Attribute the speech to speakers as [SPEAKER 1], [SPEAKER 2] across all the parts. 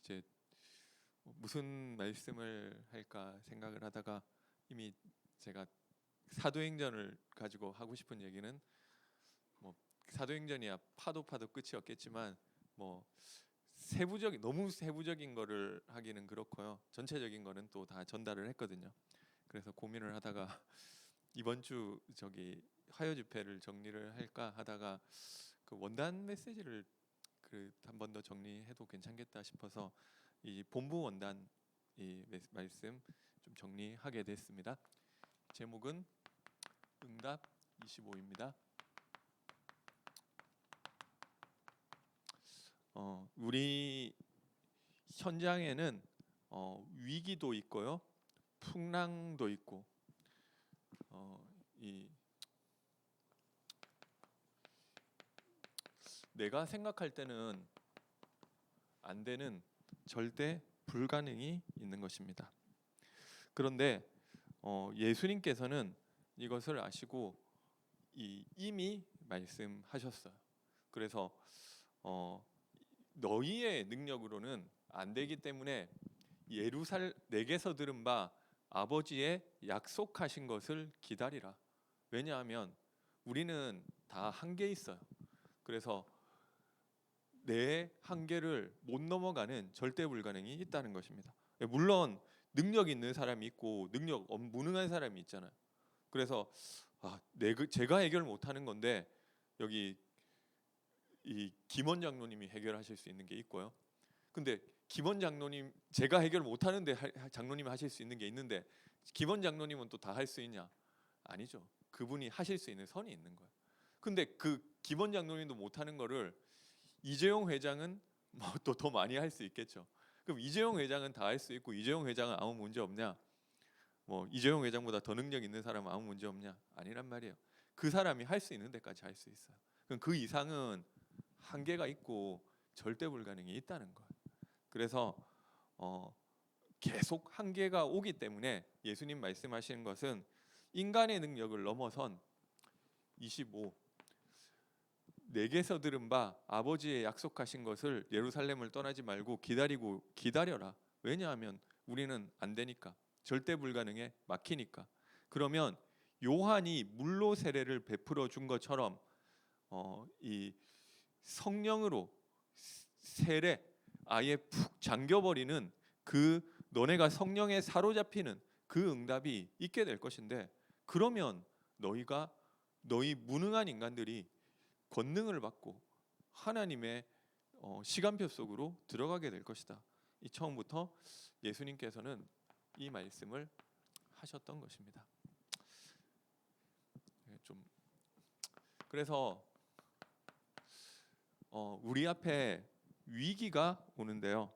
[SPEAKER 1] 이제 무슨 말씀을 할까 생각을 하다가 이미 제가 사도행전을 가지고 하고 싶은 얘기는 뭐 사도행전이야 파도 끝이 없겠지만 뭐 세부적인 너무 세부적인 거를 하기는 그렇고요. 전체적인 거는 또 다 전달을 했거든요. 그래서 고민을 하다가 이번 주 저기 화요 집회를 정리를 할까 하다가 그 원단 메시지를 그 한 번 더 정리해도 괜찮겠다 싶어서 이 본부 원단 이 말씀 좀 정리하게 됐습니다. 제목은 응답 25입니다. 우리 현장에는 위기도 있고요, 풍랑도 있고, 이 내가 생각할 때는 안 되는 절대 불가능이 있는 것입니다. 그런데 예수님께서는 이것을 아시고 이미 말씀하셨어요. 그래서 너희의 능력으로는 안 되기 때문에 내게서 들은 바 아버지의 약속하신 것을 기다리라. 왜냐하면 우리는 다 한계 있어요. 그래서 내 한계를 못 넘어가는 절대 불가능이 있다는 것입니다. 물론 능력 있는 사람이 있고 능력 무능한 사람이 있잖아요. 그래서 제가 해결 못하는 건데 여기 이 김원 장로님이 해결하실 수 있는 게 있고요. 근데 김원 장로님 제가 해결 못하는데 장로님이 하실 수 있는 게 있는데 김원 장로님은 또 다 할 수 있냐? 아니죠. 그분이 하실 수 있는 선이 있는 거예요. 근데 그 김원 장로님도 못하는 거를 이재용 회장은 뭐 또 더 많이 할 수 있겠죠. 그럼 이재용 회장은 다 할 수 있고 이재용 회장은 아무 문제 없냐? 뭐 이재용 회장보다 더 능력 있는 사람은 아무 문제 없냐? 아니란 말이에요. 그 사람이 할 수 있는 데까지 할 수 있어요. 그럼 그 이상은 한계가 있고 절대 불가능이 있다는 거예요. 그래서 계속 한계가 오기 때문에 예수님 말씀하시는 것은 인간의 능력을 넘어선 25 내게서 들은 바 아버지의 약속하신 것을 예루살렘을 떠나지 말고 기다려라. 왜냐하면 우리는 안 되니까. 절대 불가능에 막히니까. 그러면 요한이 물로 세례를 베풀어 준 것처럼 이 성령으로 세례 아예 푹 잠겨버리는 그 너네가 성령에 사로잡히는 그 응답이 있게 될 것인데, 그러면 너희 무능한 인간들이 권능을 받고 하나님의 시간표 속으로 들어가게 될 것이다. 이 처음부터 예수님께서는 이 말씀을 하셨던 것입니다. 좀 그래서 우리 앞에 위기가 오는데요.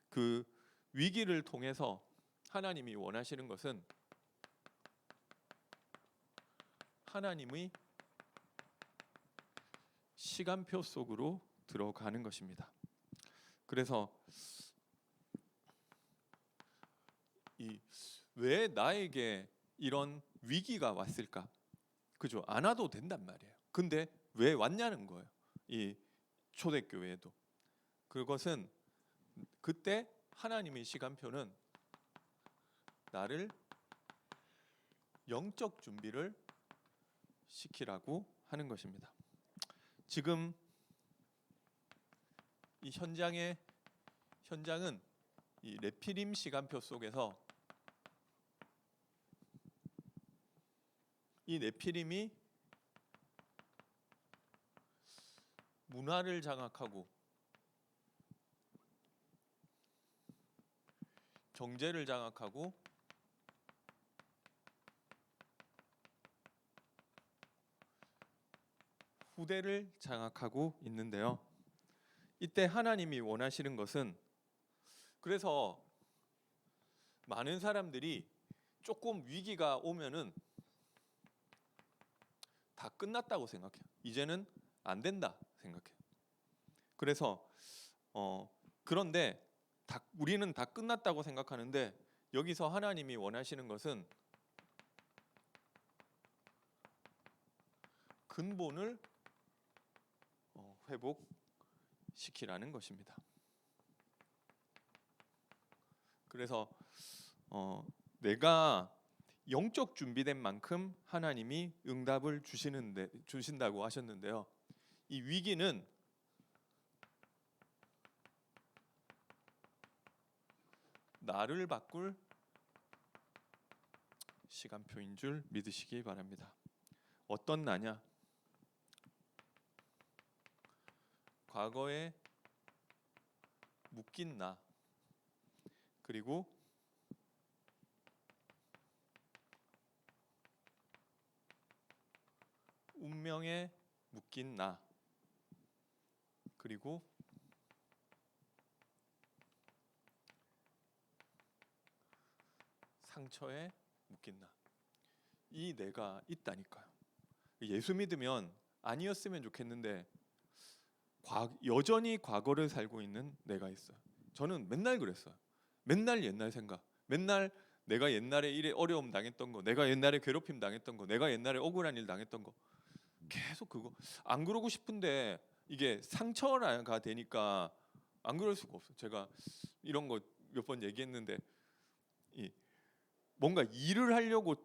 [SPEAKER 1] 그 위기를 통해서 하나님이 원하시는 것은 하나님의 시간표 속으로 들어가는 것입니다. 그래서 왜 나에게 이런 위기가 왔을까? 그죠? 안 와도 된단 말이에요. 근데 왜 왔냐는 거예요. 이 초대교회에도. 그것은 그때 하나님의 시간표는 나를 영적 준비를 시키라고 하는 것입니다. 지금 이 현장은 이 네피림 시간표 속에서 이 네피림이 문화를 장악하고 경제를 장악하고 후대를 장악하고 있는데요. 이때 하나님이 원하시는 것은, 그래서 많은 사람들이 조금 위기가 오면은 다 끝났다고 생각해요. 이제는 안 된다 생각해요. 그래서 그런데 우리는 다 끝났다고 생각하는데 여기서 하나님이 원하시는 것은 근본을 회복시키라는 것입니다. 그래서 내가 영적 준비된 만큼 하나님이 응답을 주신다고 하셨는데요. 이 위기는 나를 바꿀 시간표인 줄 믿으시기 바랍니다. 어떤 나냐? 과거에 묶인 나, 그리고 운명에 묶인 나, 그리고 상처에 묶인 나. 이 내가 있다니까요. 예수 믿으면 아니었으면 좋겠는데 여전히 과거를 살고 있는 내가 있어요. 저는 맨날 그랬어요. 맨날 옛날 생각, 맨날 내가 옛날에 일에 어려움 당했던 거, 내가 옛날에 괴롭힘 당했던 거, 내가 옛날에 억울한 일 당했던 거, 계속 그거. 안 그러고 싶은데 이게 상처가 되니까 안 그럴 수가 없어. 제가 이런 거 몇 번 얘기했는데, 뭔가 일을 하려고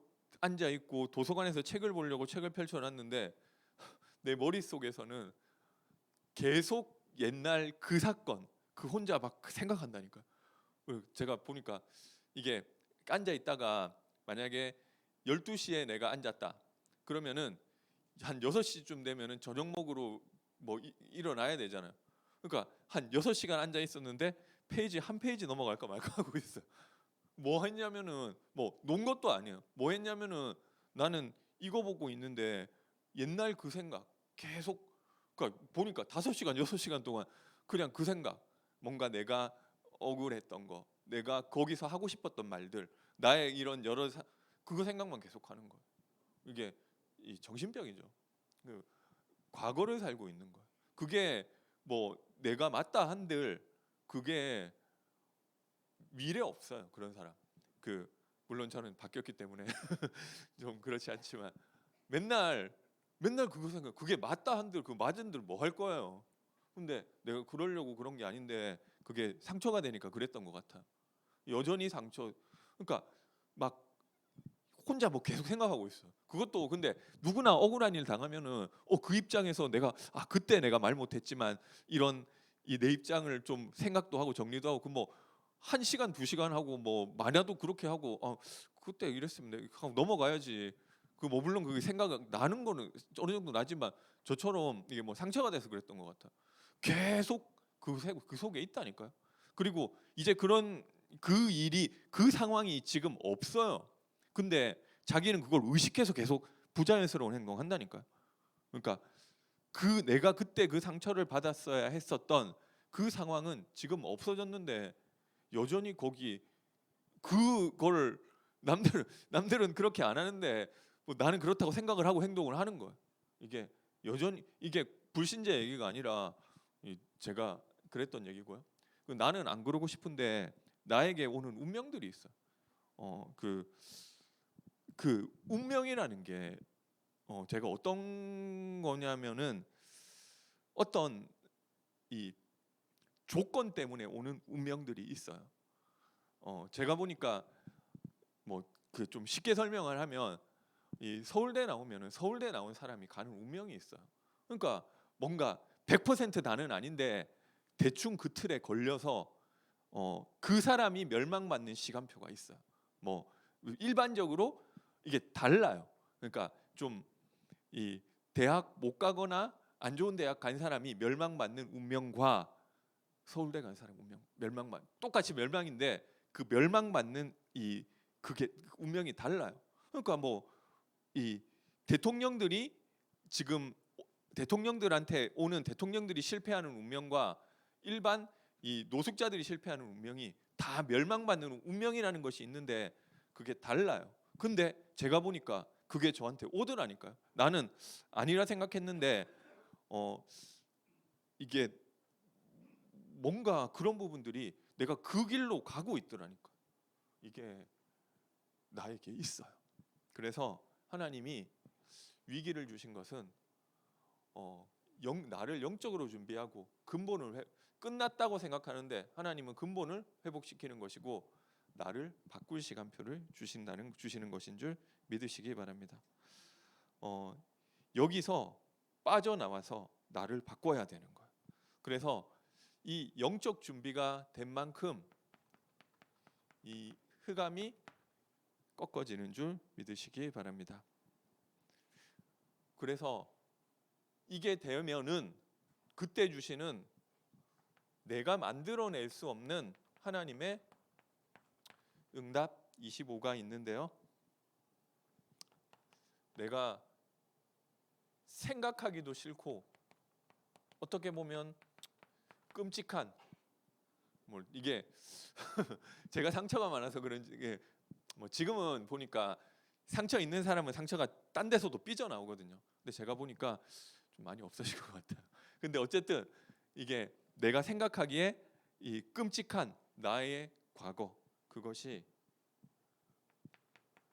[SPEAKER 1] 앉아 있고 도서관에서 책을 보려고 책을 펼쳐놨는데 내 머릿속에서는 계속 옛날 그 사건, 그 혼자 막 생각한다니까요. 제가 보니까 이게 앉아 있다가 만약에 12시에 내가 앉았다 그러면은 한 6시쯤 되면은 저녁 먹으러 뭐 일어나야 되잖아요. 그러니까 한 6시간 앉아 있었는데 페이지 한 페이지 넘어갈까 말까 하고 있어요. 뭐 했냐면은 뭐 논 것도 아니에요. 뭐 했냐면은 나는 이거 보고 있는데 옛날 그 생각 계속, 그러니까 보니까 5시간 6시간 동안 그냥 그 생각, 뭔가 내가 억울했던 거, 내가 거기서 하고 싶었던 말들, 나의 이런 그거 생각만 계속하는 거예요. 이게 이 정신병이죠. 그 과거를 살고 있는 거예요. 그게 뭐 내가 맞다 한들 그게 미래 없어요. 그런 사람. 물론 저는 바뀌었기 때문에 좀 그렇지 않지만 맨날 그거 생각. 그게 맞다 한들 그 맞은들 뭐 할 거예요. 근데 내가 그러려고 그런 게 아닌데 그게 상처가 되니까 그랬던 것 같아. 여전히 상처. 그러니까 막 혼자 뭐 계속 생각하고 있어. 그것도 근데 누구나 억울한 일 당하면은 그 입장에서 내가 그때 내가 말 못했지만 이런 이 내 입장을 좀 생각도 하고 정리도 하고 그 뭐 1시간 2시간 하고 뭐 많아도 그렇게 하고 그때 이랬으면 하고 넘어가야지. 뭐 물론 그게 생각 나는 거는 어느 정도 나지만 저처럼 이게 뭐 상처가 돼서 그랬던 것 같아. 계속 그 속에 있다니까요. 그리고 이제 그 일이 그 상황이 지금 없어요. 근데 자기는 그걸 의식해서 계속 부자연스러운 행동한다니까요. 그러니까 내가 그때 그 상처를 받았어야 했었던 그 상황은 지금 없어졌는데 여전히 거기 그걸 남들은 그렇게 안 하는데 뭐 나는 그렇다고 생각을 하고 행동을 하는 거예요. 이게 여전히 이게 불신자 얘기가 아니라 제가 그랬던 얘기고요. 나는 안 그러고 싶은데 나에게 오는 운명들이 있어요. 그 운명이라는 게 제가 어떤 거냐면은 어떤 이 조건 때문에 오는 운명들이 있어요. 제가 보니까 뭐 그 좀 쉽게 설명을 하면 이 서울대 나오면은 서울대 나온 사람이 가는 운명이 있어요. 그러니까 뭔가 100% 나는 아닌데 대충 그 틀에 걸려서 그 사람이 멸망받는 시간표가 있어요. 뭐 일반적으로 이게 달라요. 그러니까 좀 이 대학 못 가거나 안 좋은 대학 간 사람이 멸망받는 운명과 서울대 간 사람 운명 똑같이 멸망인데 그 멸망받는 그게 운명이 달라요. 그러니까 뭐 이 대통령들이 지금 대통령들한테 오는 대통령들이 실패하는 운명과 일반 이 노숙자들이 실패하는 운명이 다 멸망받는 운명이라는 것이 있는데 그게 달라요. 근데 제가 보니까 그게 저한테 오더라니까요. 나는 아니라 생각했는데 이게 뭔가 그런 부분들이 내가 그 길로 가고 있더라니까. 이게 나에게 있어요. 그래서 하나님이 위기를 주신 것은 나를 영적으로 준비하고 끝났다고 생각하는데 하나님은 근본을 회복시키는 것이고 나를 바꿀 시간표를 주시는 것인 줄 믿으시기 바랍니다. 여기서 빠져나와서 나를 바꿔야 되는 거예요. 그래서 이 영적 준비가 된 만큼 이 흑암이 꺾어지는 줄 믿으시기 바랍니다. 그래서 이게 되면은 그때 주시는 내가 만들어낼 수 없는 하나님의 응답 25가 있는데요. 내가 생각하기도 싫고 어떻게 보면 끔찍한 이게 제가 상처가 많아서 그런지 이게 지금은 보니까 상처 있는 사람은 상처가 딴 데서도 삐져나오거든요. 근데 제가 보니까 좀 많이 없어진 것 같아요. 근데 어쨌든 이게 내가 생각하기에 이 끔찍한 나의 과거, 그것이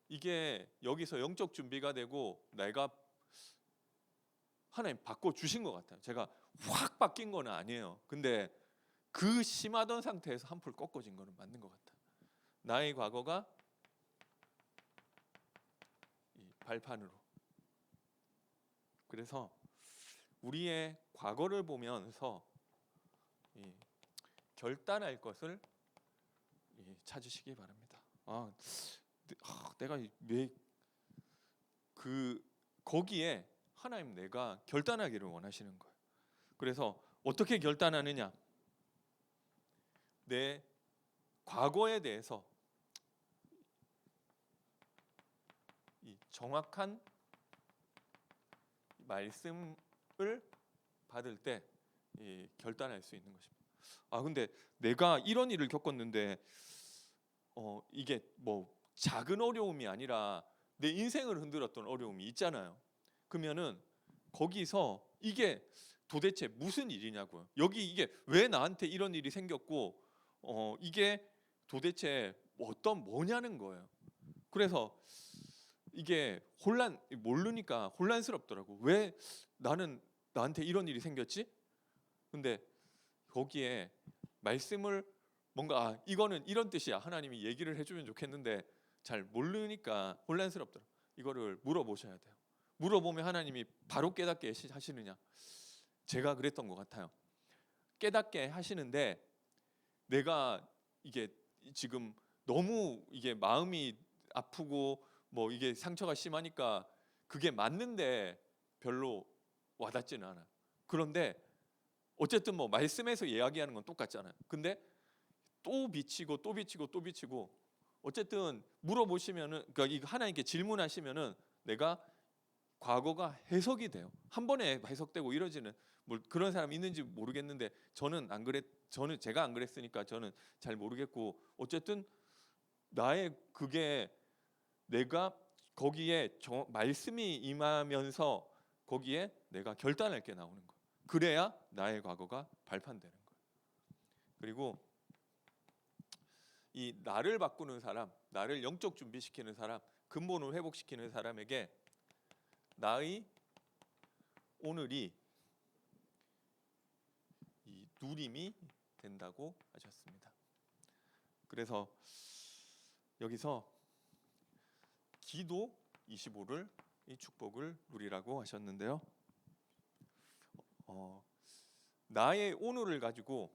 [SPEAKER 1] 이게 여기서 영적 준비가 되고 내가 하나님 바꿔 주신 것 같아요. 제가 확 바뀐 건 아니에요. 근데 그 심하던 상태에서 한풀 꺾어진 거는 맞는 것 같아요. 나의 과거가 이 발판으로. 그래서 우리의 과거를 보면서 결단할 것을 찾으시기 바랍니다. 내가 왜 거기에 하나님 내가 결단하기를 원하시는 거예요. 그래서 어떻게 결단하느냐? 내 과거에 대해서 이 정확한 말씀을 받을 때 결단할 수 있는 것입니다. 근데 내가 이런 일을 겪었는데 이게 작은 어려움이 아니라 내 인생을 흔들었던 어려움이 있잖아요. 그러면은 거기서 이게 도대체 무슨 일이냐고요. 여기 이게 왜 나한테 이런 일이 생겼고 이게 도대체 뭐냐는 거예요. 그래서 이게 모르니까 혼란스럽더라고. 왜 나한테 이런 일이 생겼지? 근데 거기에 말씀을 뭔가 이거는 이런 뜻이야. 하나님이 얘기를 해주면 좋겠는데 잘 모르니까 혼란스럽더라고. 이거를 물어보셔야 돼요. 물어보면 하나님이 바로 깨닫게 하시느냐? 제가 그랬던 것 같아요. 깨닫게 하시는데 내가 이게 지금 너무 이게 마음이 아프고 이게 상처가 심하니까 그게 맞는데 별로 와닿지는 않아. 그런데 어쨌든 말씀에서 이야기하는 건 똑같잖아요. 근데 또 비치고 또 비치고 또 비치고 어쨌든 물어보시면은 그러니까 하나님께 질문하시면은 내가 과거가 해석이 돼요. 한 번에 해석되고 이러지는 그런 사람 있는지 모르겠는데 저는 제가 안 그랬으니까 저는 잘 모르겠고 어쨌든 나의 그게 내가 거기에 말씀이 임하면서 거기에 내가 결단할 게 나오는 거예요. 그래야 나의 과거가 발판되는 거예요. 그리고 이 나를 바꾸는 사람, 나를 영적 준비시키는 사람, 근본을 회복시키는 사람에게 나의 오늘이 이 누림이 된다고 하셨습니다. 그래서 여기서 기도 25를 이 축복을 누리라고 하셨는데요. 나의 오늘을 가지고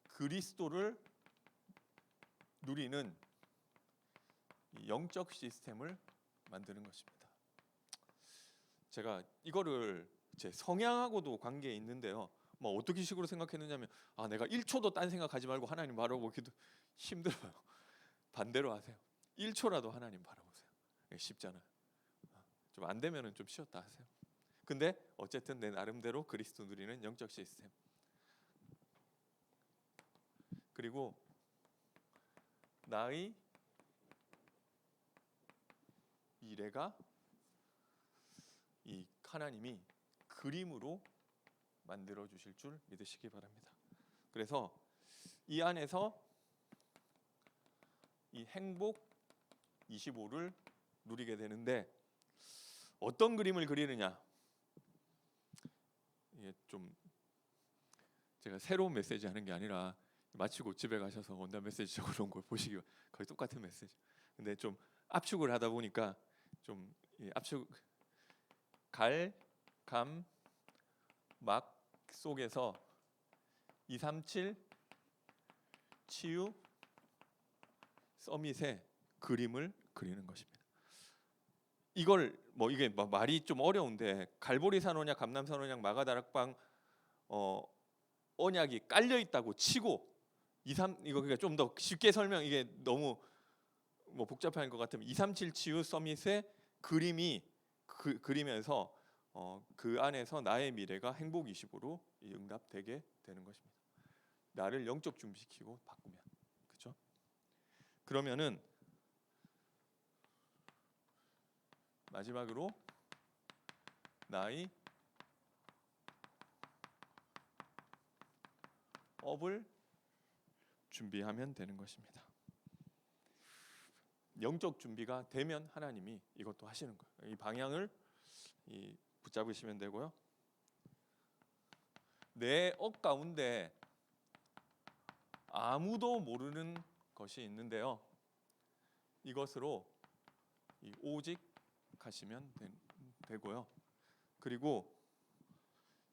[SPEAKER 1] 그리스도를 누리는 영적 시스템을 만드는 것입니다. 제가 이거를 제 성향하고도 관계에 있는데요. 어떻게 식으로 생각했느냐면 내가 1초도 딴 생각하지 말고 하나님 바라보기도 힘들어요. 반대로 하세요. 1초라도 하나님 바라보세요. 쉽잖아요. 좀 안 되면은 좀 쉬었다 하세요. 근데 어쨌든 내 나름대로 그리스도 누리는 영적 시스템. 그리고 나의 미래가 이 하나님이 그림으로 만들어 주실 줄 믿으시기 바랍니다. 그래서 이 안에서 이 행복 25를 누리게 되는데 어떤 그림을 그리느냐? 이게 좀 제가 새로운 메시지 하는 게 아니라 마치고 집에 가셔서 원단 메시지 적어놓은 걸 보시기 거의 똑같은 메시지. 근데 좀 압축을 하다 보니까 좀 압축 갈, 감, 막 속에서 237 치유 서밋의 그림을 그리는 것입니다. 이걸 뭐 이게 말이 좀 어려운데 갈보리 산언약, 감남 산언약, 마가다락방 언약이 깔려 있다고 치고 이거 그러니까 좀 더 쉽게 설명 이게 너무 뭐 복잡한 것 같으면 237 치유 서밋의 그림이 그리면서 그 안에서 나의 미래가 행복 25로 응답되게 되는 것입니다. 나를 영적 준비시키고 바꾸면 그렇죠? 그러면은 마지막으로 나의 업을 준비하면 되는 것입니다. 영적 준비가 되면 하나님이 이것도 하시는 거예요. 이 방향을 붙잡으시면 되고요. 내 업 가운데 아무도 모르는 것이 있는데요. 이것으로 오직 하시면 되고요. 그리고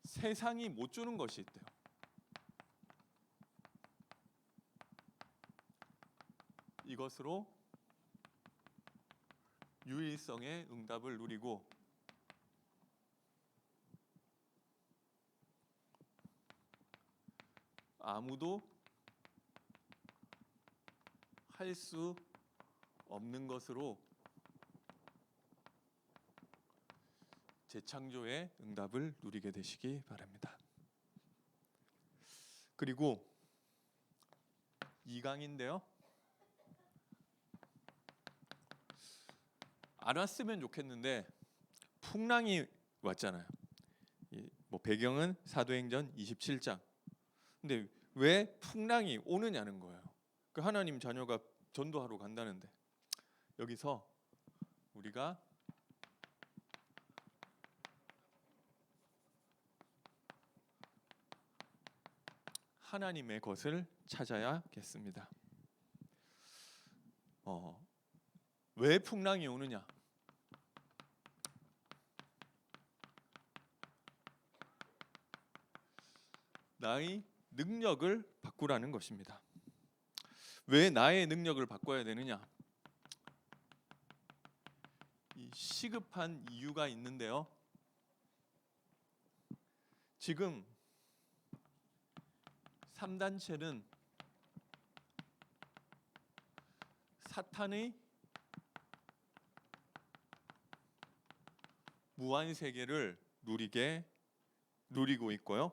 [SPEAKER 1] 세상이 못 주는 것이 있대요. 이것으로 유일성의 응답을 누리고 아무도 할 수 없는 것으로 재창조의 응답을 누리게 되시기 바랍니다. 그리고 2강인데요. 알았으면 좋겠는데 풍랑이 왔잖아요. 뭐 배경은 사도행전 27장. 근데 왜 풍랑이 오느냐는 거예요. 그 하나님 자녀가 전도하러 간다는데 여기서 우리가 하나님의 것을 찾아야겠습니다. 왜 풍랑이 오느냐? 나의 능력을 바꾸라는 것입니다. 왜 나의 능력을 바꿔야 되느냐? 이 시급한 이유가 있는데요. 지금 3단체는 사탄의 무한 세계를 누리고 있고요.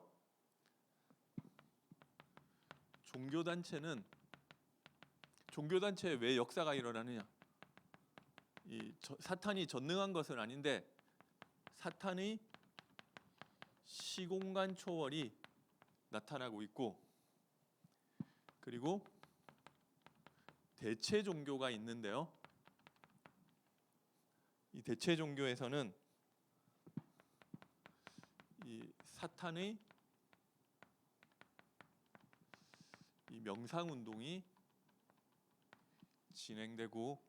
[SPEAKER 1] 종교단체에 왜 역사가 일어나느냐? 사탄이 전능한 것은 아닌데 사탄의 시공간 초월이 나타나고 있고 그리고 대체 종교가 있는데요. 이 대체 종교에서는 이 사탄의 이 명상 운동이 진행되고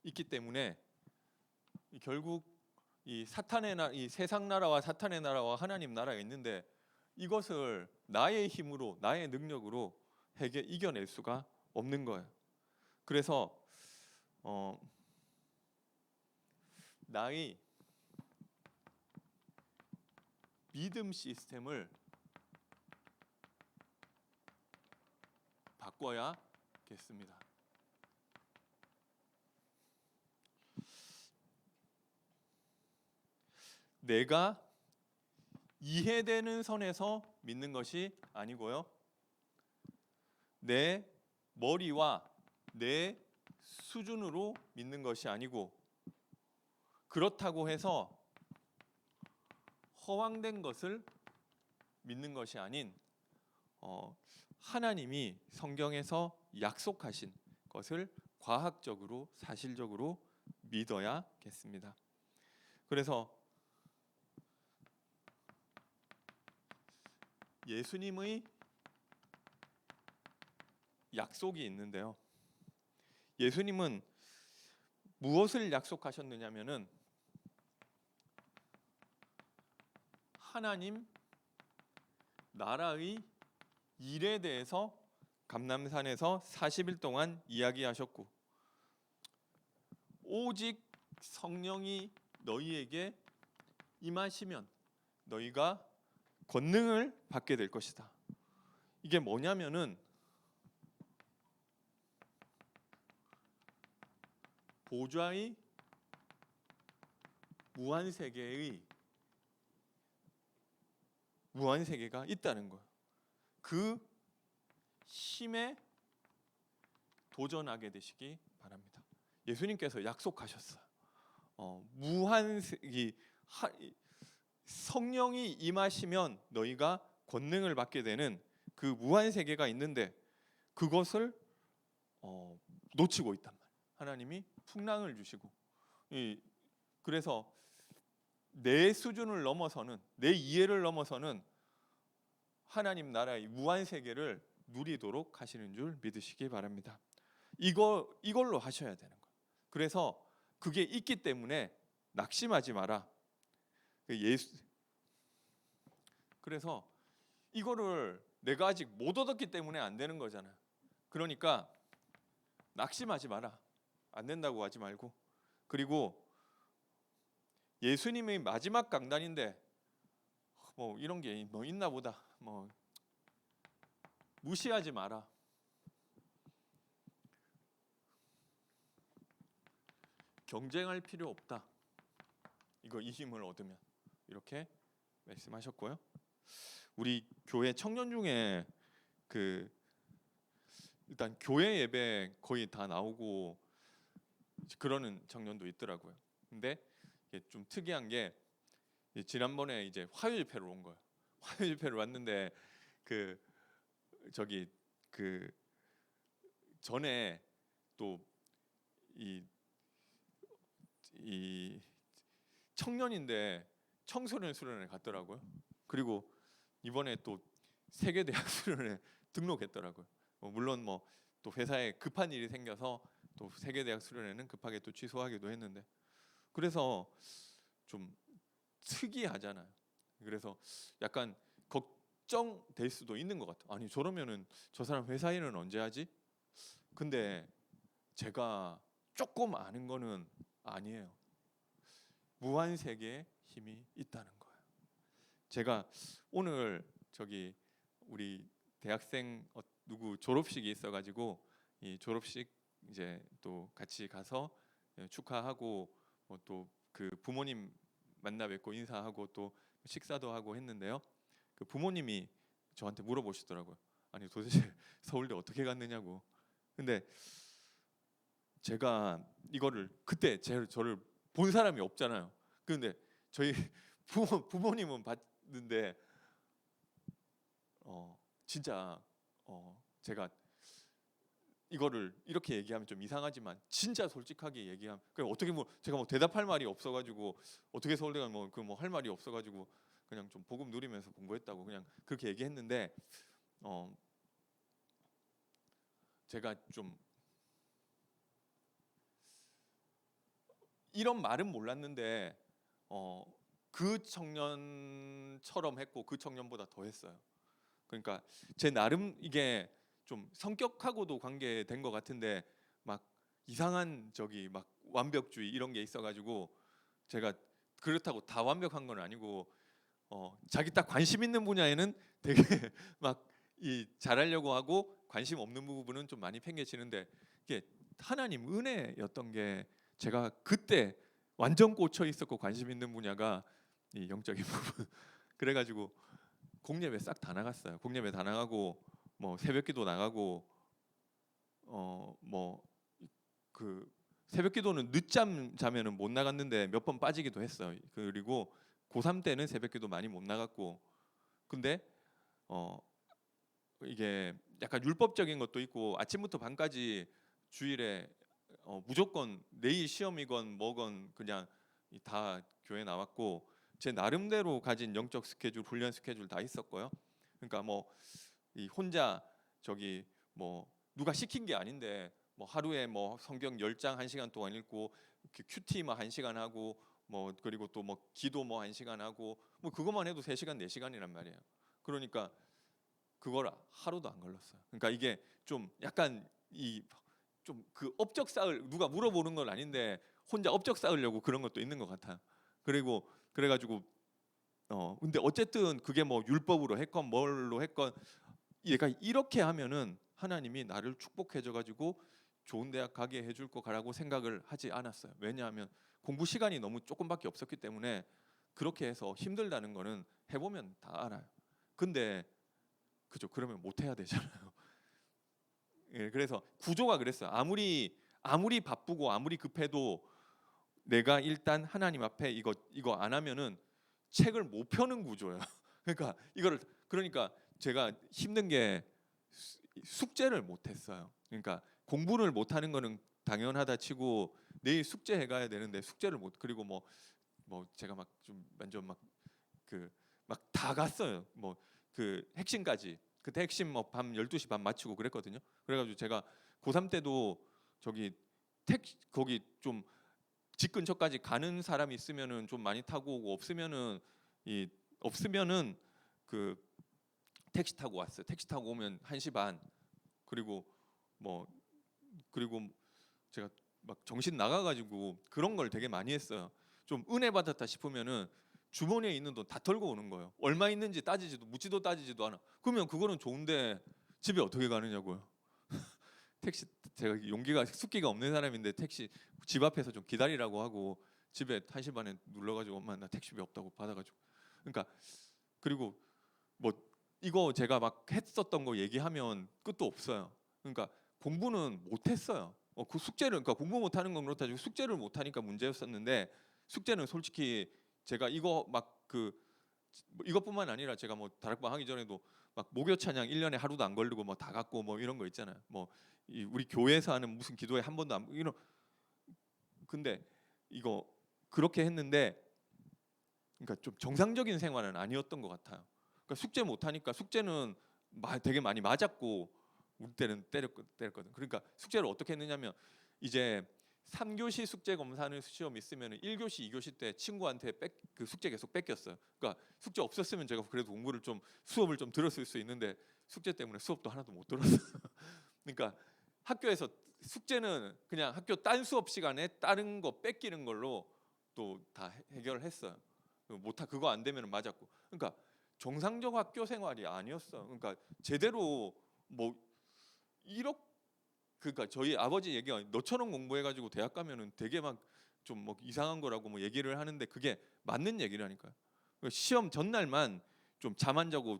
[SPEAKER 1] 있기 때문에 결국 이 세상 나라와 사탄의 나라와 하나님 나라가 있는데 이것을 나의 힘으로 나의 능력으로 이겨낼 수가 없는 거예요. 그래서 나의 믿음 시스템을 바꿔야겠습니다. 내가 이해되는 선에서 믿는 것이 아니고요. 내 머리와 내 수준으로 믿는 것이 아니고 그렇다고 해서 허황된 것을 믿는 것이 아닌 하나님이 성경에서 약속하신 것을 과학적으로 사실적으로 믿어야겠습니다. 그래서 예수님의 약속이 있는데요. 예수님은 무엇을 약속하셨느냐면은 하나님 나라의 일에 대해서 감람산에서 40일 동안 이야기하셨고, 오직 성령이 너희에게 임하시면 너희가 권능을 받게 될 것이다. 이게 뭐냐면은 보좌의 무한세계가 있다는 거예요. 그 힘에 도전하게 되시기 바랍니다. 예수님께서 약속하셨어요. 성령이 임하시면 너희가 권능을 받게 되는 그 무한 세계가 있는데, 그것을 놓치고 있단 말이에요. 하나님이 풍랑을 주시고, 그래서 내 수준을 넘어서는, 내 이해를 넘어서는 하나님 나라의 무한 세계를 누리도록 하시는 줄 믿으시기 바랍니다. 이걸로 하셔야 되는 거예요. 그래서 그게 있기 때문에 낙심하지 마라. 그래서 이거를 내가 아직 못 얻었기 때문에 안 되는 거잖아요. 그러니까 낙심하지 마라. 안 된다고 하지 말고. 그리고 예수님의 마지막 강단인데 뭐 이런 게 뭐 있나 보다, 뭐 무시하지 마라. 경쟁할 필요 없다. 이 힘을 얻으면, 이렇게 말씀하셨고요. 우리 교회 청년 중에 일단 교회 예배 거의 다 나오고 그러는 청년도 있더라고요. 근데 이게 좀 특이한 게, 지난번에 이제 화요일패로 온 거예요. 화요일패로 왔는데 저기 전에 또 이 청년인데 청소년 수련회 갔더라고요. 그리고 이번에 또 세계대학 수련회 등록했더라고요. 물론 뭐 또 회사에 급한 일이 생겨서 또 세계대학 수련회는 급하게 또 취소하기도 했는데, 그래서 좀 특이하잖아요. 그래서 약간 걱정될 수도 있는 것 같아요. 아니 저러면은 저 사람 회사 일은 언제 하지? 근데 제가 조금 아는 거는 아니에요. 무한 세계의 힘이 있다는 거예요. 제가 오늘 우리 대학생 누구 졸업식이 있어가지고 이 졸업식 이제 또 같이 가서 축하하고 또 그 부모님 만나 뵙고 인사하고 또 식사도 하고 했는데요. 그 부모님이 저한테 물어보시더라고요. 아니 도대체 서울대 어떻게 갔느냐고. 근데 제가 이거를 그때 저를 본 사람이 없잖아요. 그런데 저희 부모님은 봤는데 진짜 제가 이거를 이렇게 얘기하면 좀 이상하지만 진짜 솔직하게 얘기하면, 어떻게 뭐 제가 뭐 대답할 말이 없어가지고, 어떻게 서울대 가면 뭐 할 말이 없어가지고 그냥 좀 복음 누리면서 공부했다고 그냥 그렇게 얘기했는데, 제가 좀 이런 말은 몰랐는데 그 청년처럼 했고 그 청년보다 더 했어요. 그러니까 제 나름 이게 좀 성격하고도 관계된 것 같은데, 막 이상한 막 완벽주의 이런 게 있어가지고, 제가 그렇다고 다 완벽한 건 아니고 자기 딱 관심 있는 분야에는 되게 막 잘하려고 하고, 관심 없는 부분은 좀 많이 팽개치는데, 이게 하나님 은혜였던 게, 제가 그때 완전 꽂혀 있었고 관심 있는 분야가 이 영적인 부분. 그래가지고 공예배 싹 다 나갔어요. 공예배 다 나가고 뭐 새벽기도 나가고 뭐 그 새벽기도는 늦잠 자면은 못 나갔는데 몇 번 빠지기도 했어요. 그리고 고3 때는 새벽기도 많이 못 나갔고, 근데 이게 약간 율법적인 것도 있고 아침부터 밤까지 주일에 무조건 내일 시험이건 뭐건 그냥 다 교회 나왔고, 제 나름대로 가진 영적 스케줄, 훈련 스케줄 다 있었고요. 그러니까 뭐 혼자 뭐 누가 시킨 게 아닌데 뭐 하루에 뭐 성경 10장 1시간 동안 읽고 큐티 뭐 1시간 하고 뭐 그리고 또 뭐 기도 뭐 1시간 하고 뭐 그것만 해도 3시간 4시간이란 말이에요. 그러니까 그걸 하루도 안 걸렸어요. 그러니까 이게 좀 약간 이 좀 그 업적 쌓을 누가 물어보는 건 아닌데 혼자 업적 쌓으려고 그런 것도 있는 것 같아요. 그리고 그래가지고 근데 어쨌든 그게 뭐 율법으로 했건 뭘로 했건 얘가 이렇게 하면은 하나님이 나를 축복해줘 가지고 좋은 대학 가게 해줄 거라고 생각을 하지 않았어요. 왜냐하면 공부 시간이 너무 조금밖에 없었기 때문에 그렇게 해서 힘들다는 거는 해보면 다 알아요. 근데 그죠? 그러면 못 해야 되잖아요. 예, 그래서 구조가 그랬어요. 아무리 바쁘고 아무리 급해도 내가 일단 하나님 앞에 이거 안 하면은 책을 못 펴는 구조예요. 그러니까 이거를 그러니까 제가 힘든 게 숙제를 못 했어요. 그러니까 공부를 못 하는 거는 당연하다 치고 내일 숙제 해 가야 되는데 숙제를 못 그리고 뭐 제가 막 좀 완전 막 그 막 다 갔어요. 뭐 그 핵심까지. 그때 핵심 뭐 밤 12시 반 마치고 그랬거든요. 그래가지고 제가 고3 때도 저기 거기 좀 집 근처까지 가는 사람이 있으면은 좀 많이 타고 오고 없으면은 그 택시 타고 왔어요. 택시 타고 오면 1시 반. 그리고 뭐 그리고 제가 막 정신 나가가지고 그런 걸 되게 많이 했어요. 좀 은혜 받았다 싶으면은 주머니에 있는 돈 다 털고 오는 거예요. 얼마 있는지 묻지도 따지지도 않아. 그러면 그거는 좋은데 집에 어떻게 가느냐고요. 택시 제가 용기가 숫기가 없는 사람인데 택시 집 앞에서 좀 기다리라고 하고 집에 1시 반에 눌러가지고 엄마 나 택시비 없다고 받아가지고 그러니까 그리고 뭐 이거 제가 막 했었던 거 얘기하면 끝도 없어요. 그러니까 공부는 못했어요. 그 숙제를 그러니까 공부 못하는 건 그렇다 치고 숙제를 못하니까 문제였었는데 숙제는 솔직히 제가 이거 막그 이것뿐만 아니라 제가 뭐 다락방 하기 전에도 막 목요 찬양 1년에 하루도 안 걸리고 뭐 다 갖고 뭐 이런 거 있잖아요. 뭐 우리 교회에서 하는 무슨 기도에 한 번도 안 이런 근데 이거 그렇게 했는데 그러니까 좀 정상적인 생활은 아니었던 것 같아요. 그러니까 숙제 못 하니까 숙제는 되게 많이 맞았고 우리 때는 때렸거든. 그러니까 숙제를 어떻게 했느냐면 이제 3교시 숙제 검사하는 시험 있으면 1교시, 2교시 때 친구한테 그 숙제 계속 뺏겼어요. 그러니까 숙제 없었으면 제가 그래도 수업을 좀 들었을 수 있는데 숙제 때문에 수업도 하나도 못 들었어요. 그러니까 학교에서 숙제는 그냥 학교 딴 수업 시간에 다른 거 뺏기는 걸로 또 다 해결을 했어요. 그거 안 되면 맞았고. 그러니까 정상적 학교 생활이 아니었어. 그러니까 제대로 뭐 이렇게 그러니까 저희 아버지 얘기가 너처럼 공부해가지고 대학 가면은 되게 막 좀 뭐 이상한 거라고 뭐 얘기를 하는데 그게 맞는 얘기라니까요. 시험 전날만 좀 잠 안 자고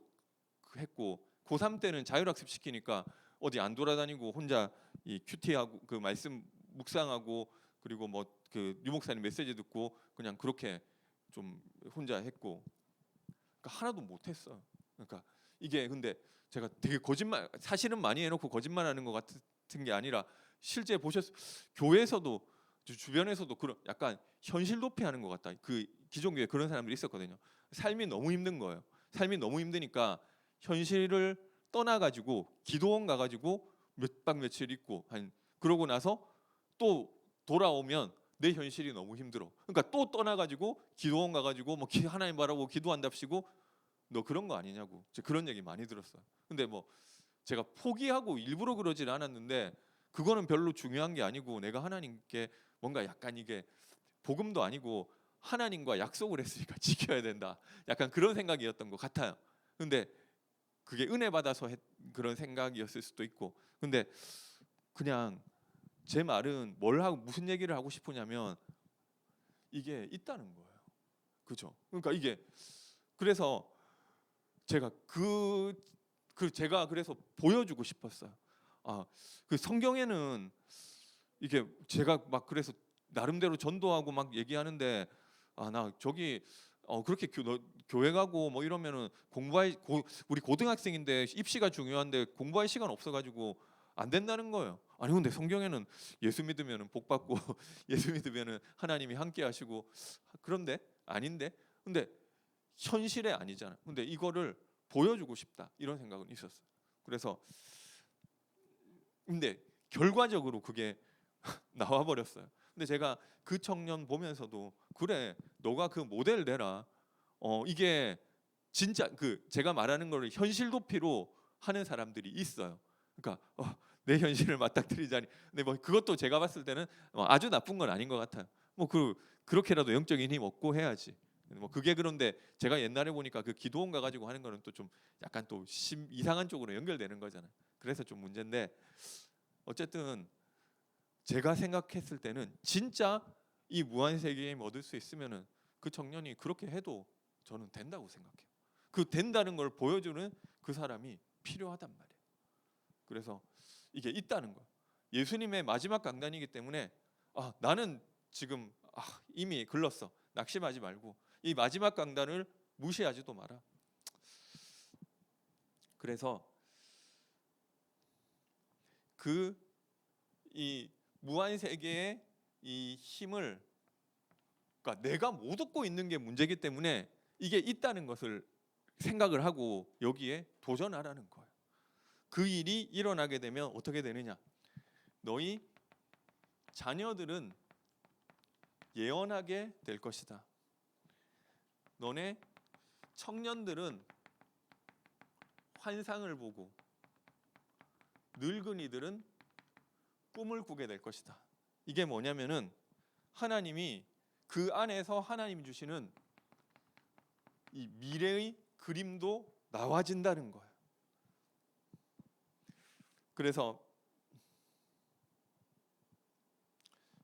[SPEAKER 1] 했고 고3 때는 자율학습 시키니까 어디 안 돌아다니고 혼자 이 큐티하고 그 말씀 묵상하고 그리고 뭐 그 유목사님 메시지 듣고 그냥 그렇게 좀 혼자 했고 그러니까 하나도 못 했어. 그러니까 이게 근데 제가 되게 거짓말 사실은 많이 해놓고 거짓말하는 것 같은 게 아니라 실제 교회에서도 주변에서도 그런 약간 현실 도피하는 것 같다. 그 기존교회 그런 사람들이 있었거든요. 삶이 너무 힘든 거예요. 삶이 너무 힘드니까 현실을 떠나가지고 기도원 가가지고 몇 박 며칠 있고 그러고 나서 또 돌아오면 내 현실이 너무 힘들어. 그러니까 또 떠나가지고 기도원 가가지고 뭐 하나님 바라고 기도한답시고 너 그런 거 아니냐고 그런 얘기 많이 들었어요. 근데 뭐 제가 포기하고 일부러 그러질 않았는데 그거는 별로 중요한 게 아니고 내가 하나님께 뭔가 약간 이게 복음도 아니고 하나님과 약속을 했으니까 지켜야 된다. 약간 그런 생각이었던 것 같아요. 근데 그게 은혜 받아서 그런 생각이었을 수도 있고. 근데 그냥 제 말은 무슨 얘기를 하고 싶으냐면 이게 있다는 거예요. 그죠? 그러니까 이게 그래서 제가 제가 그래서 보여주고 싶었어요. 그 성경에는 이게 제가 막 그래서 나름대로 전도하고 막 얘기하는데 나 저기 그렇게 교회 가고 뭐 이러면은 우리 고등학생인데 입시가 중요한데 공부할 시간 없어가지고 안 된다는 거예요. 아니 근데 성경에는 예수 믿으면은 복 받고 예수 믿으면은 하나님이 함께 하시고 그런데 아닌데 근데 현실에 아니잖아. 근데 이거를 보여주고 싶다 이런 생각은 있었어요. 그래서 근데 결과적으로 그게 나와 버렸어요. 근데 제가 그 청년 보면서도 그래, 너가 그 모델 되라. 이게 진짜 그 제가 말하는 거를 현실 도피로 하는 사람들이 있어요. 그러니까 내 현실을 맞닥뜨리자니. 근데 뭐 그것도 제가 봤을 때는 아주 나쁜 건 아닌 것 같아요. 뭐 그렇게라도 영적인 힘 얻고 해야지. 뭐 그게 그런데 제가 옛날에 보니까 그 기도원 가가지고 하는 거는 또 좀 약간 또 이상한 쪽으로 연결되는 거잖아요. 그래서 좀 문제인데 어쨌든 제가 생각했을 때는 진짜 이 무한 세계임 얻을 수 있으면은 그 청년이 그렇게 해도 저는 된다고 생각해요. 그 된다는 걸 보여주는 그 사람이 필요하단 말이에요. 그래서 이게 있다는 거예요. 예수님의 마지막 강단이기 때문에 나는 지금 이미 글렀어. 낙심하지 말고 이 마지막 강단을 무시하지도 마라. 그래서 이 무한 세계의 이 힘을, 그러니까 내가 못 얻고 있는 게 문제이기 때문에 이게 있다는 것을 생각을 하고 여기에 도전하라는 거예요. 그 일이 일어나게 되면 어떻게 되느냐? 너희 자녀들은 예언하게 될 것이다. 너네 청년들은 환상을 보고 늙은이들은 꿈을 꾸게 될 것이다. 이게 뭐냐면은 하나님이 그 안에서 하나님이 주시는 이 미래의 그림도 나와진다는 거예요. 그래서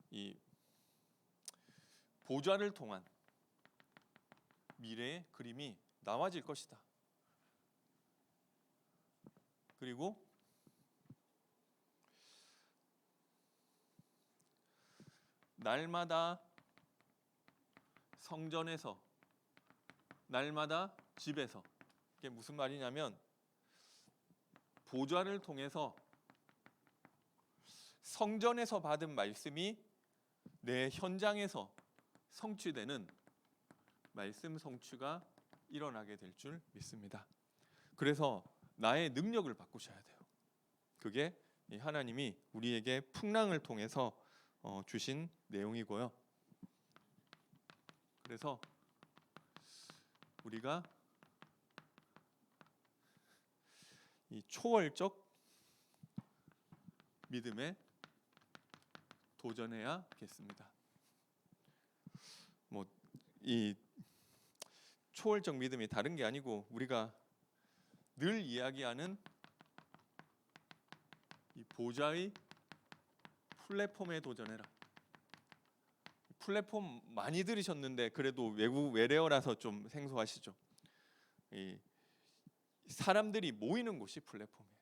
[SPEAKER 1] 이 보좌를 통한 미래의 그림이 나와질 것이다. 그리고 날마다 성전에서, 날마다 집에서, 이게 무슨 말이냐면 보좌를 통해서 성전에서 받은 말씀이 내 현장에서 성취되는 말씀 성취가 일어나게 될 줄 믿습니다. 그래서 나의 능력을 바꾸셔야 돼요. 그게 하나님이 우리에게 풍랑을 통해서 주신 내용이고요. 그래서 우리가 이 초월적 믿음에 도전해야겠습니다. 뭐 이 초월적 믿음이 다른 게 아니고 우리가 늘 이야기하는 이 보좌의 플랫폼에 도전해라. 플랫폼 많이 들으셨는데 그래도 외국 외래어라서 좀 생소하시죠. 이 사람들이 모이는 곳이 플랫폼이에요.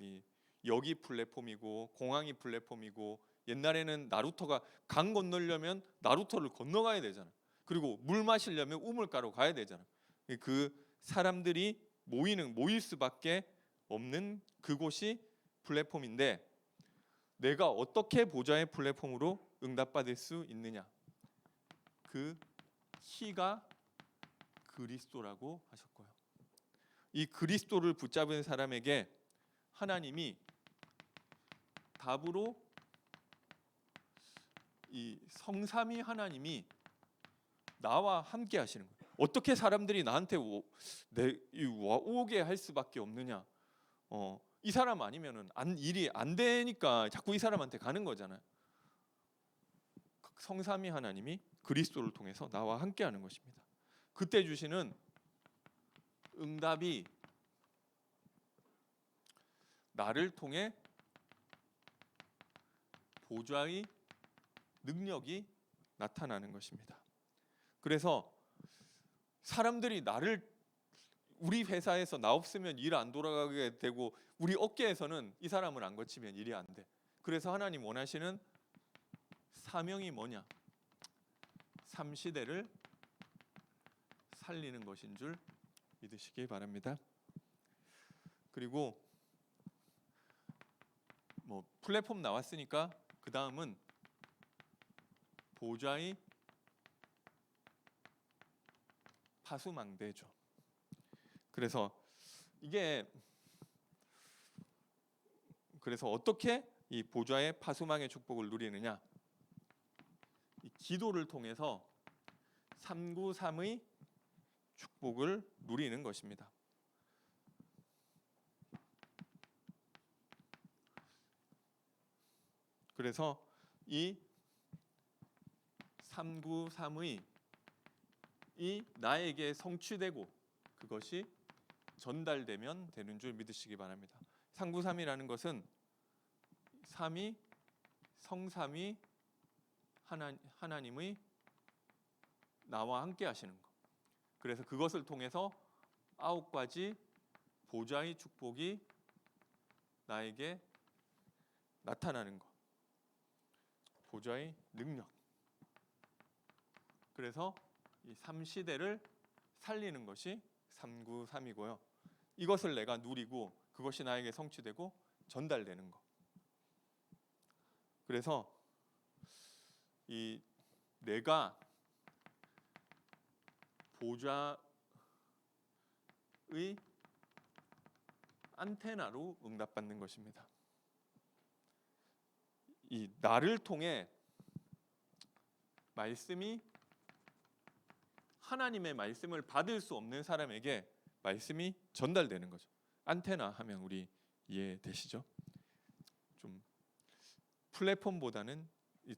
[SPEAKER 1] 이 역이 플랫폼이고 공항이 플랫폼이고, 옛날에는 나루토가 강 건너려면 나루토를 건너가야 되잖아요. 그리고 물 마시려면 우물가로 가야 되잖아요. 그 사람들이 모일 수밖에 없는 그곳이 플랫폼인데 내가 어떻게 보좌의 플랫폼으로 응답받을 수 있느냐? 그 키가 그리스도라고 하셨고요. 이 그리스도를 붙잡은 사람에게 하나님이 답으로 이 성삼위 하나님이 나와 함께 하시는 거예요. 어떻게 사람들이 나한테 오게 할 수밖에 없느냐? 이 사람 아니면은 일이 안 되니까 자꾸 이 사람한테 가는 거잖아요. 성삼위 하나님이 그리스도를 통해서 나와 함께 하는 것입니다. 그때 주시는 응답이 나를 통해 보좌의 능력이 나타나는 것입니다. 그래서 사람들이 우리 회사에서 나 없으면 일 안 돌아가게 되고 우리 업계에서는 이 사람을 안 거치면 일이 안 돼. 그래서 하나님 원하시는 사명이 뭐냐? 3시대를 살리는 것인 줄 믿으시기 바랍니다. 그리고 뭐 플랫폼 나왔으니까 그 다음은 보좌의 파수망대죠. 그래서 이게 그래서 어떻게 이 보좌의 파수망의 축복을 누리느냐? 이 기도를 통해서 393의 축복을 누리는 것입니다. 그래서 이 393의 이 나에게 성취되고 그것이 전달되면 되는 줄 믿으시기 바랍니다. 393이라는 것은 삼위 성삼위 하나님의 나와 함께 하시는 것. 그래서 그것을 통해서 9가지 보좌의 축복이 나에게 나타나는 것. 보좌의 능력. 그래서 이 3시대를 살리는 것이 393이고요. 이것을 내가 누리고 그것이 나에게 성취되고 전달되는 것. 그래서 이 내가 보좌의 안테나로 응답받는 것입니다. 이 나를 통해 말씀이 하나님의 말씀을 받을 수 없는 사람에게 말씀이 전달되는 거죠. 안테나 하면 우리 이해되시죠? 좀 플랫폼보다는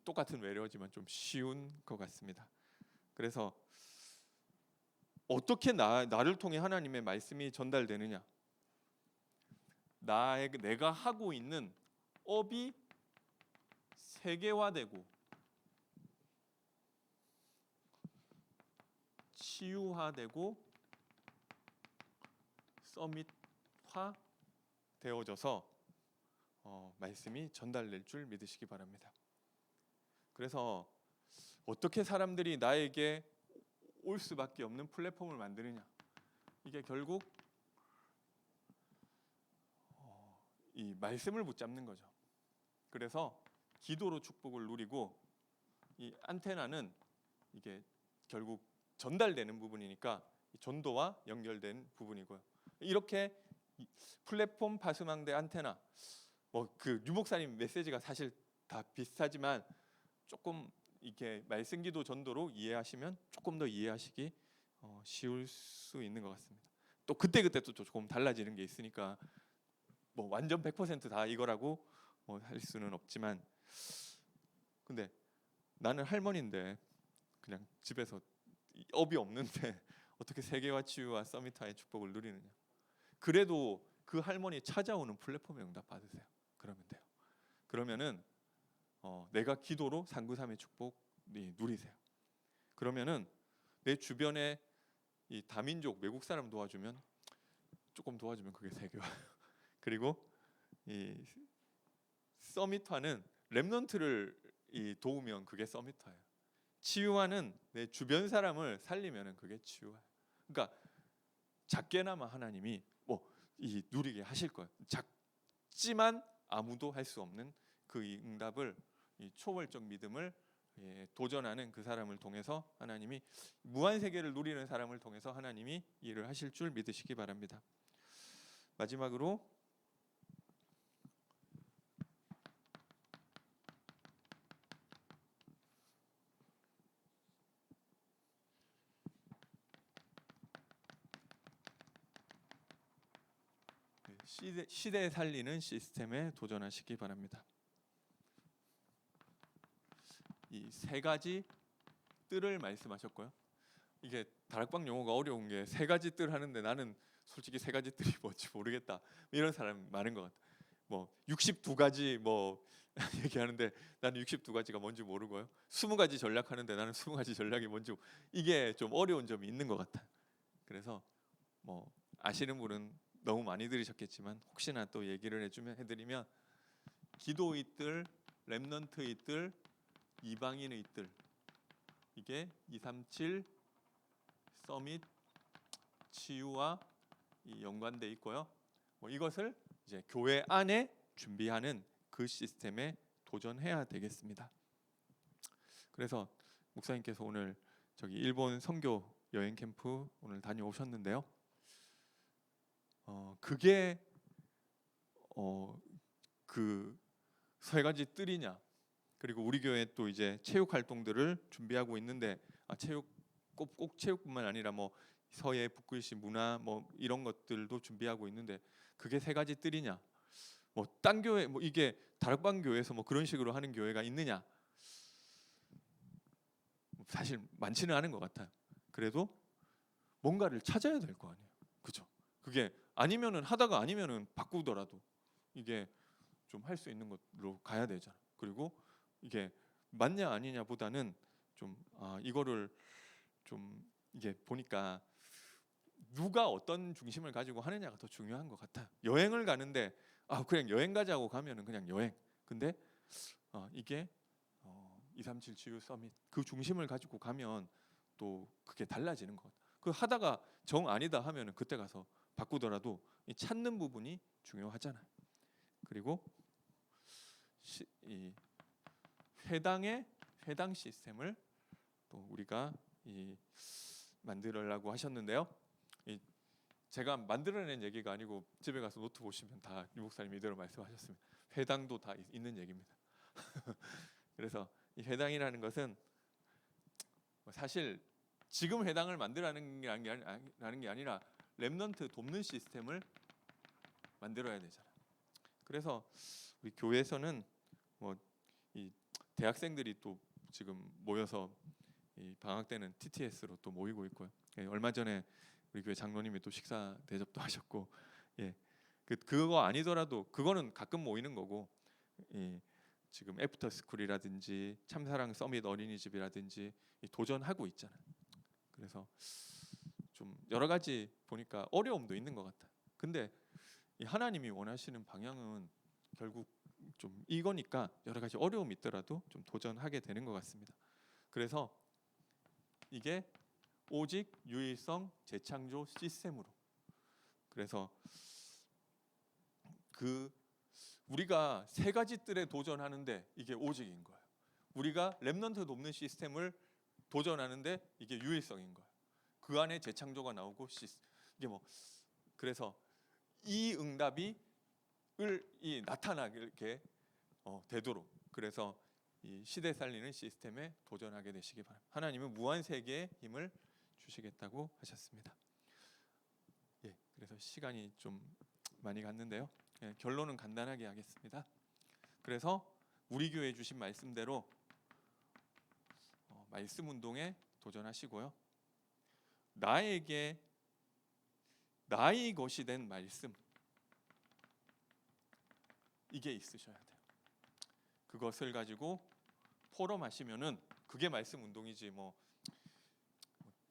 [SPEAKER 1] 똑같은 외래어지만 좀 쉬운 것 같습니다. 그래서 어떻게 나를 통해 하나님의 말씀이 전달되느냐? 내가 하고 있는 업이 세계화되고 치유화되고 서밋화 되어져서 말씀이 전달될 줄 믿으시기 바랍니다. 그래서 어떻게 사람들이 나에게 올 수밖에 없는 플랫폼을 만드느냐? 이게 결국 이 말씀을 붙잡는 거죠. 그래서 기도로 축복을 누리고 이 안테나는 이게 결국 전달되는 부분이니까 전도와 연결된 부분이고요. 이렇게 플랫폼 파수망대 안테나 그 유목사님 메시지가 사실 다 비슷하지만 조금 이렇게 말씀기도 전도로 이해하시면 조금 더 이해하시기 쉬울 수 있는 것 같습니다. 또 그때그때 또 조금 달라지는 게 있으니까 뭐 완전 100%다 이거라고 할 수는 없지만, 근데 나는 할머니인데 그냥 집에서 업이 없는데 어떻게 세계화 치유와 서밋화의 축복을 누리느냐? 그래도 그 할머니 찾아오는 플랫폼에 응답 받으세요. 그러면 돼요. 그러면은 내가 기도로 393의 축복이 누리세요. 그러면은 내 주변에 이 다민족 외국 사람 도와주면 조금 도와주면 그게 세계화예요. 그리고 이 서밋화는 렘넌트를 도우면 그게 서밋화예요. 치유화는 내 주변 사람을 살리면은 그게 치유화예요. 그러니까 작게나마 하나님이 누리게 하실 거예요. 작지만 아무도 할 수 없는 그 응답을, 이 초월적 믿음을 도전하는 그 사람을 통해서 하나님이 무한 세계를 누리는 사람을 통해서 하나님이 일을 하실 줄 믿으시기 바랍니다. 마지막으로 시대 살리는 시스템에 도전하시기 바랍니다. 이 세 가지 뜰을 말씀하셨고요. 이게 다락방 용어가 어려운 게 세 가지 뜰 하는데 나는 솔직히 세 가지 뜰이 뭔지 모르겠다 이런 사람 많은 것 같아. 62가지 얘기하는데 나는 62가지가 뭔지 모르고요. 20가지 전략하는데 나는 20가지 전략이 뭔지, 이게 좀 어려운 점이 있는 것 같아. 그래서 아시는 분은 너무 많이 들으셨겠지만 혹시나 또 얘기를 해드리면 기도의 뜰, 렘넌트의 뜰, 이방인의 뜰, 이게 237 서밋 치유와 연관돼 있고요. 이것을 이제 교회 안에 준비하는 그 시스템에 도전해야 되겠습니다. 그래서 목사님께서 오늘 저기 일본 선교 여행 캠프 오늘 다녀오셨는데요. 그게 그 세 가지 뜰이냐, 그리고 우리 교회 또 이제 체육 활동들을 준비하고 있는데 체육 꼭 체육뿐만 아니라 뭐 서예, 북글씨, 문화 뭐 이런 것들도 준비하고 있는데 그게 세 가지 뜰이냐? 뭐 딴 교회 뭐 이게 다락방 교회에서 뭐 그런 식으로 하는 교회가 있느냐? 사실 많지는 않은 것 같아요. 그래도 뭔가를 찾아야 될 거 아니에요. 그죠? 그게 아니면은 하다가 아니면은 바꾸더라도 이게 좀 할 수 있는 것으로 가야 되잖아. 그리고 이게 맞냐 아니냐보다는 좀 이거를 좀 이게 보니까 누가 어떤 중심을 가지고 하느냐가 더 중요한 것 같아요. 여행을 가는데 그냥 여행 가자고 가면은 그냥 여행. 근데 이게 237 GU 서밋 그 중심을 가지고 가면 또 그게 달라지는 것 같아요. 그 하다가 정 아니다 하면은 그때 가서 바꾸더라도 이 찾는 부분이 중요하잖아요. 그리고 이 회당 시스템을 또 우리가 만들려고 하셨는데요. 제가 만들어낸 얘기가 아니고 집에 가서 노트 보시면 다 유 목사님이 이대로 말씀하셨습니다. 회당도 다 있는 얘기입니다. 그래서 이 회당이라는 것은 사실 지금 회당을 만들라는 게 아니라 렘넌트 돕는 시스템을 만들어야 되잖아요. 그래서 우리 교회에서는 뭐 이 대학생들이 또 지금 모여서 이 방학 때는 TTS로 또 모이고 있고요. 얼마 전에 우리 교회 장로님이 또 식사 대접도 하셨고, 그거 아니더라도 그거는 가끔 모이는 거고, 지금 애프터 스쿨이라든지 참사랑 서밋 어린이집이라든지 도전하고 있잖아요. 그래서 좀 여러 가지 보니까 어려움도 있는 것 같아요. 근데 하나님이 원하시는 방향은 결국 좀 이거니까 여러 가지 어려움이 있더라도 좀 도전하게 되는 것 같습니다. 그래서 이게 오직 유일성 재창조 시스템으로. 그래서 우리가 세 가지 뜰에 도전하는데 이게 오직인 거예요. 우리가 렘넌트 돕는 시스템을 도전하는데 이게 유일성인 거예요. 그 안에 재창조가 나오고 이게 뭐 그래서 이 응답이 나타나게 되도록 그래서 이 시대 살리는 시스템에 도전하게 되시기 바랍니다. 하나님은 무한 세계의 힘을 주시겠다고 하셨습니다. 그래서 시간이 좀 많이 갔는데요. 결론은 간단하게 하겠습니다. 그래서 우리 교회 주신 말씀대로 말씀 운동에 도전하시고요. 나에게 나의 것이 된 말씀 이게 있으셔야 돼요. 그것을 가지고 포럼하시면은 그게 말씀 운동이지 뭐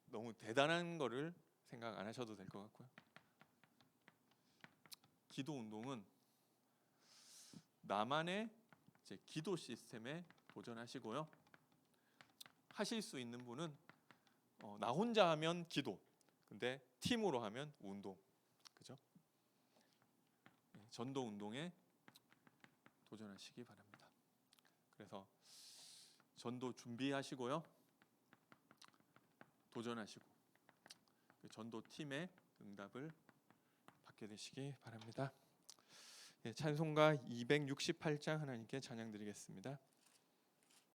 [SPEAKER 1] 너무 대단한 거를 생각 안 하셔도 될 것 같고요. 기도 운동은 나만의 이제 기도 시스템에 도전하시고요. 하실 수 있는 분은 나 혼자 하면 기도, 근데 팀으로 하면 운동, 그죠? 전도 운동에 도전하시기 바랍니다. 그래서 전도 준비하시고요, 도전하시고 그 전도 팀의 응답을 받게 되시기 바랍니다. 찬송가 268장 하나님께 찬양 드리겠습니다.